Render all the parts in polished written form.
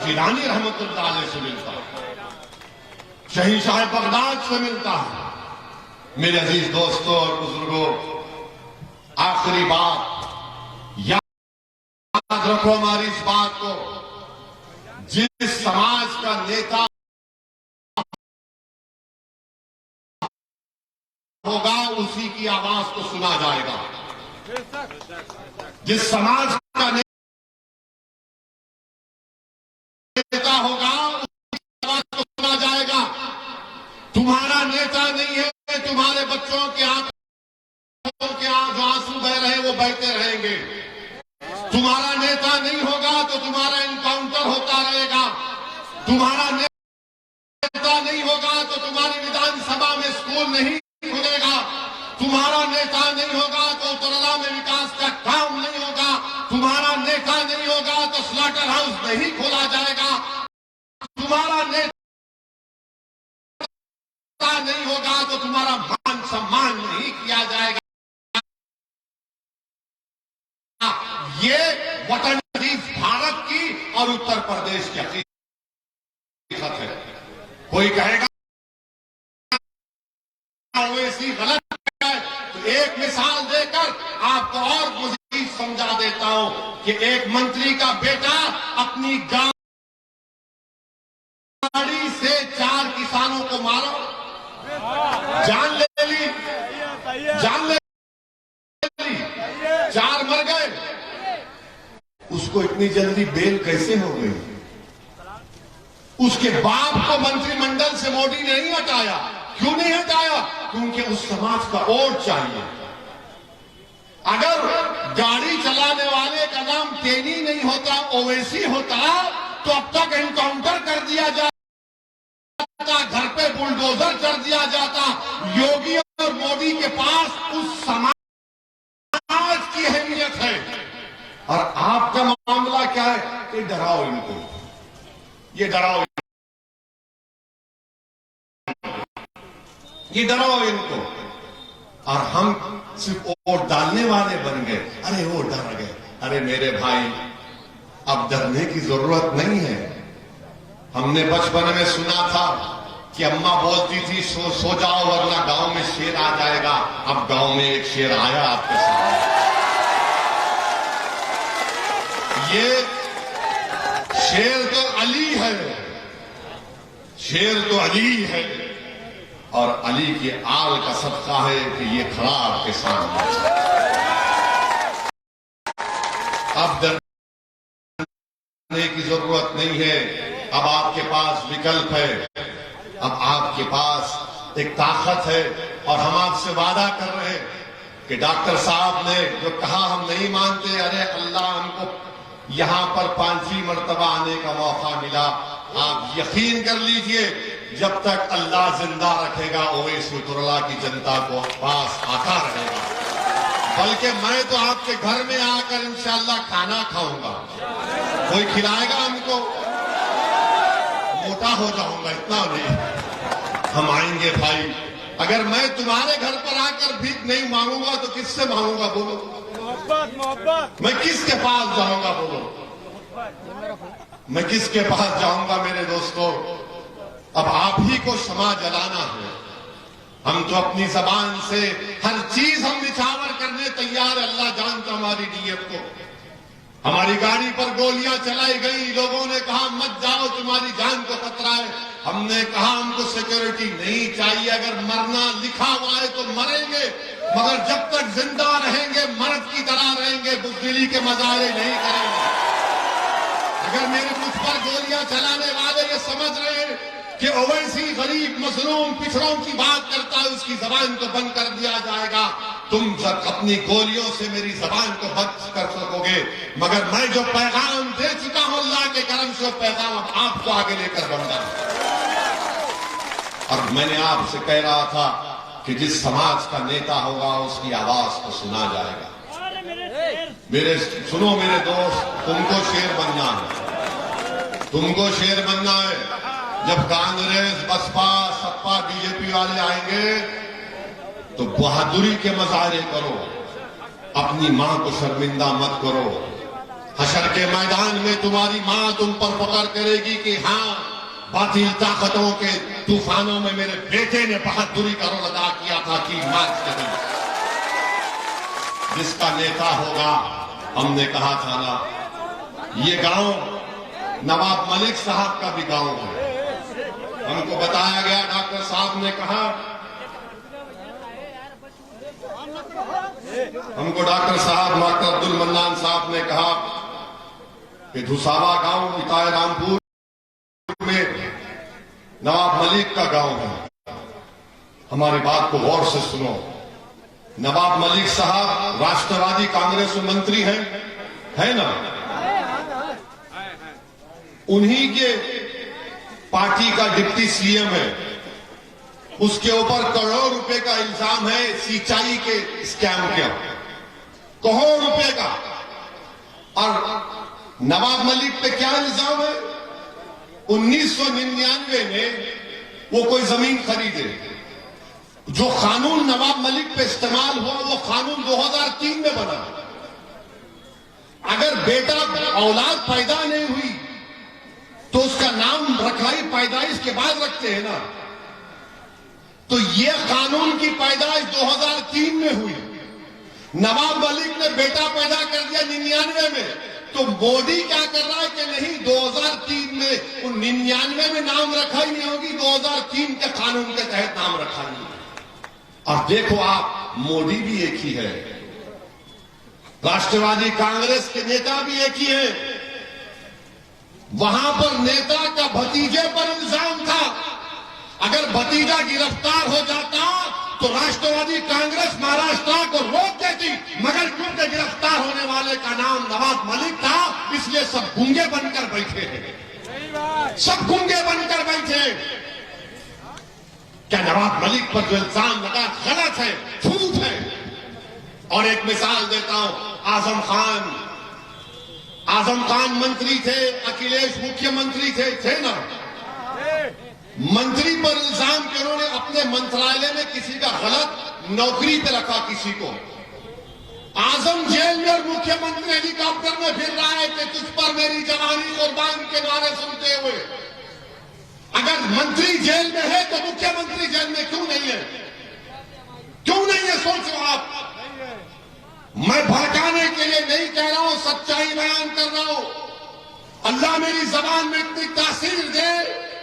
गिलानी रहमतुल्लाह अलैह से मिलता है, शहींशाह बगदाद से मिलता है। मेरे अजीज दोस्तों और बुजुर्गों, आखिरी बात याद रखो हमारी इस बात को, जिस समाज का नेता होगा उसी की आवाज को सुना जाएगा। जिस समाज का नेता होगा उसी की आवाज को सुना जाएगा। तुम्हारा नेता नहीं है, तुम्हारे बच्चों के आंखों के जो आंसू बह रहे हैं वो बहते रहेंगे। तुम्हारा नेता नहीं होगा तो तुम्हारा इनकाउंटर होता रहेगा। तुम्हारा नेता नहीं होगा तो तुम्हारी विधानसभा में स्कूल नहीं खुलेगा। तुम्हारा नेता नहीं होगा तो उत्तरला में विकास का काम नहीं होगा। तुम्हारा नेता नहीं होगा तो स्लॉटर हाउस नहीं खोला जाएगा। तुम्हारा नेता नहीं होगा तो तुम्हारा मान सम्मान नहीं किया जाएगा। ये वतन अजीज भारत की और उत्तर प्रदेश की हकीकत है। कोई कहेगा ओवैसी गलत है, तो एक मिसाल देकर आपको और मजीद समझा देता हूं कि एक मंत्री का बेटा अपनी गाड़ी से 4 किसानों को मारो, जान ले ली, 4 मर गए। उसको इतनी जल्दी बेल कैसे हो गई? उसके बाप को मंत्रिमंडल से मोदी ने नहीं हटाया। क्यों नहीं हटाया? क्योंकि उस समाज का वोट चाहिए। अगर गाड़ी चलाने वाले का नाम तेनी नहीं होता, ओवैसी होता, तो अब तक एनकाउंटर कर दिया जाता, घर पे बुलडोजर कर दिया जाता। योगी और मोदी के पास उस समाज की अहमियत है। और आपका मामला क्या है? ये डराओ इनको, ये डराओ, ये डराओ इनको। और हम सिर्फ वोट डालने वाले बन गए। अरे वो डर गए। अरे मेरे भाई, अब डरने की जरूरत नहीं है। हमने बचपन में सुना था कि अम्मा बोलती थी सो जाओ वरना गांव में शेर आ जाएगा। अब गांव में एक शेर आया आपके सामने। ये शेर तो अली है, शेर तो अली है, और अली की आल का सदका है कि ये खड़ा आपके सामने। अब डरने की जरूरत नहीं है। अब आपके पास विकल्प है, अब आपके पास एक ताकत है। और हम आपसे वादा कर रहे हैं कि डॉक्टर साहब ने जो कहा हम नहीं मानते, अरे अल्लाह हमको यहां पर 5वीं मर्तबा आने का मौका मिला। आप यकीन कर लीजिए, जब तक अल्लाह जिंदा रखेगा ओवैसी उत्तरला की जनता को पास आता रहेगा। बल्कि मैं तो आपके घर में आकर इंशाअल्लाह खाना खाऊंगा। कोई खिलाएगा हमको? मोटा हो जाऊंगा, इतना नहीं। हम आएंगे भाई। अगर मैं तुम्हारे घर पर आकर भीख नहीं मांगूंगा तो किससे मांगूंगा? बोलो। मोहब्बत। मैं किसके पास जाऊंगा? बोलो। मैं किसके पास जाऊंगा? मेरे दोस्तों, अब आप ही को क्षमा जलाना है। हम तो अपनी जबान से हर चीज हम निछावर करने तैयार है। अल्लाह जानता हमारी नीयत को। हमारी गाड़ी पर गोलियां चलाई गई, लोगों ने कहा मत जाओ, तुम्हारी जान को खतरा है। हमने कहा हमको सिक्योरिटी नहीं चाहिए। अगर मरना लिखा हुआ है तो मरेंगे, मगर जब तक जिंदा रहेंगे मर्द की तरह रहेंगे, बुज़दिली के मजारे नहीं करेंगे। अगर मेरे मुझ पर गोलियां चलाने वाले ये समझ रहे हैं कि ओवैसी गरीब मजलूम पिछड़ों की बात करता है, उसकी जबान को बंद कर दिया जाएगा, तुम जब अपनी गोलियों से मेरी जबान को बंद कर सकोगे। मगर मैं जो पैगाम दे चुका हूं अल्लाह के करम से, वो पैगाम अब आपको आगे लेकर बढ़ना है। और मैंने आपसे कह रहा था कि जिस समाज का नेता होगा उसकी आवाज को सुना जाएगा। सुनो मेरे दोस्त, तुमको शेर बनना है, तुमको शेर बनना है। जब कांग्रेस, बसपा, सपा, बीजेपी वाले आएंगे तो बहादुरी के मजारे करो, अपनी मां को शर्मिंदा मत करो। हशर के मैदान में तुम्हारी मां तुम पर फख्र करेगी कि हाँ, बातिल ताकतों के तूफानों में मेरे बेटे ने बहादुरी का रोल अदा किया था कि मार्च के दिन जिसका नेता होगा। हमने कहा था ना, ये गांव नवाब मलिक साहब का भी गांव है। हमको बताया गया, डॉक्टर साहब ने कहा, हमको डॉक्टर साहब डॉक्टर अब्दुल मन्नान साहब ने कहा कि धुसावा गांव इताए रामपुर में नवाब मलिक का गांव है। हमारी बात को गौर से सुनो। नवाब मलिक साहब राष्ट्रवादी कांग्रेस में मंत्री हैं, है ना? उन्हीं के पार्टी का डिप्टी सीएम है। उसके ऊपर करोड़ रुपए का इल्जाम है सिंचाई के स्कैम के, करोड़ रुपए का। और नवाब मलिक पे क्या इल्जाम है? 1999 में वो कोई जमीन खरीदे, जो कानून नवाब मलिक पे इस्तेमाल हुआ वो कानून 2003 में बना। अगर बेटा औलाद पैदा नहीं हुई तो उसका नाम रखाई पैदाइश के बाद रखते हैं ना। तो ये कानून की पैदाइश 2003 में हुई। नवाब मलिक ने बेटा पैदा कर दिया 99 में, तो मोदी क्या कर रहा है कि नहीं 2003 में, उन 99 में नाम रखा ही नहीं होगी, 2003 के कानून के तहत नाम रखा नहीं। और देखो आप, मोदी भी एक ही है, राष्ट्रवादी कांग्रेस के नेता भी एक ही है। वहां पर नेता का भतीजे पर इल्जाम था। अगर भतीजा गिरफ्तार हो जाता तो राष्ट्रवादी कांग्रेस महाराष्ट्र को रोक देती, मगर क्योंकि गिरफ्तार होने वाले का नाम नवाब मलिक था, इसलिए सब गूंगे बनकर बैठे हैं। सब गूंगे बनकर बैठे। क्या नवाब मलिक पर जो इल्जाम लगा गलत है, झूठ है? और एक मिसाल देता हूं, आजम खान मंत्री थे, अखिलेश मुख्यमंत्री थे ना? मंत्री पर इल्जाम कि उन्होंने अपने मंत्रालय में किसी का गलत नौकरी पे रखा किसी को। आजम जेल में और मुख्यमंत्री हेलीकॉप्टर में फिर रहा है कि तुझ पर मेरी जवानी कुर्बान के नारे सुनते हुए। अगर मंत्री जेल में है तो मुख्यमंत्री जेल में क्यों नहीं है? क्यों नहीं है, सोचो आप। मैं भड़काने के लिए नहीं कह रहा हूं, सच्चाई बयान कर रहा हूं। अल्लाह मेरी जबान में इतनी तासीर दे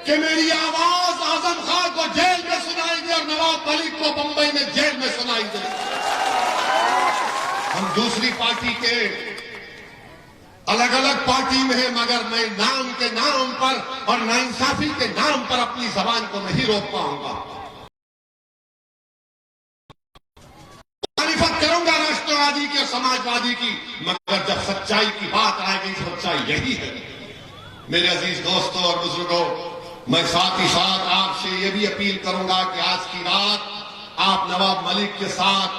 कि मेरी आवाज आजम खान को जेल में सुनाई दे और नवाब मलिक को बंबई में जेल में सुनाई दे। हम दूसरी पार्टी के अलग अलग पार्टी में है, मगर मैं नाम के नाम पर और नाइंसाफी के नाम पर अपनी जबान को नहीं रोक पाऊंगा। तारीफत करूंगा राष्ट्रवादी की और समाजवादी की, मगर जब सच्चाई की बात आएगी, सच्चाई यही है। मेरे अजीज दोस्तों और बुजुर्गों, मैं साथ ही साथ आपसे ये भी अपील करूंगा कि आज की रात आप नवाब मलिक के साथ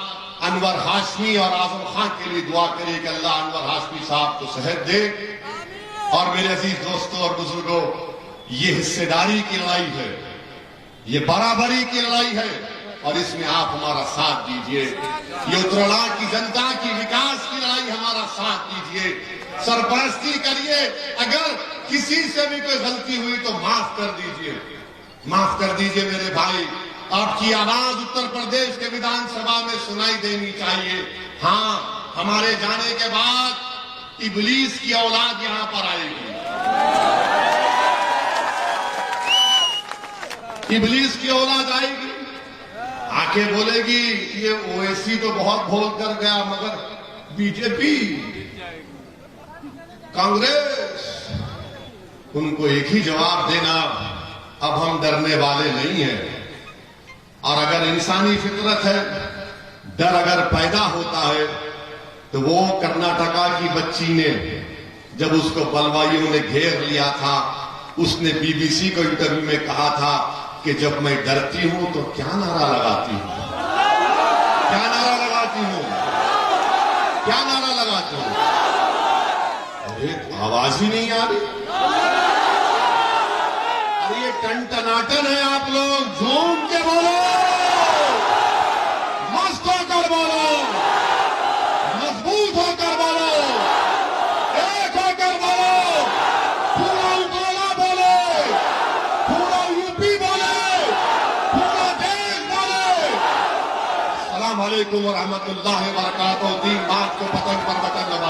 अनवर हाशमी और आजम खान के लिए दुआ करिए कि अल्लाह अनवर हाशमी साहब को सेहत दे। और मेरे अजीज दोस्तों और बुजुर्गों, ये हिस्सेदारी की लड़ाई है, ये बराबरी की लड़ाई है, और इसमें आप हमारा साथ दीजिए। ये उत्तराला की जनता की विकास की लड़ाई, हमारा साथ दीजिए, सरपरस्ती करिए। अगर किसी से भी कोई गलती हुई तो माफ कर दीजिए, माफ कर दीजिए मेरे भाई। आपकी आवाज उत्तर प्रदेश के विधानसभा में सुनाई देनी चाहिए। हाँ, हमारे जाने के बाद इबलीस की औलाद यहां पर आएगी, इबलीस की औलाद आएगी, आके बोलेगी ये ओवैसी तो बहुत बोल कर गया, मगर बीजेपी कांग्रेस, उनको एक ही जवाब देना, अब हम डरने वाले नहीं हैं। और अगर इंसानी फितरत है, डर अगर पैदा होता है, तो वो कर्नाटका की बच्ची ने जब उसको बलवाइयों ने घेर लिया था, उसने बीबीसी को इंटरव्यू में कहा था कि जब मैं डरती हूं तो क्या नारा लगाती हूं, क्या नारा लगाती हूं, क्या नारा लगाती हूं? अरे आवाज ही नहीं आ रही। अरे ये टन-टनाटन है, आप लोग झूम के बोलो, मस्त होकर बोलो, मजबूत होकर बोलो, एक अस्सलाम वालेकुम व रहमतुल्लाहि व बरकातहू। 3 मार्च को पतंग पर बटन दबाएं।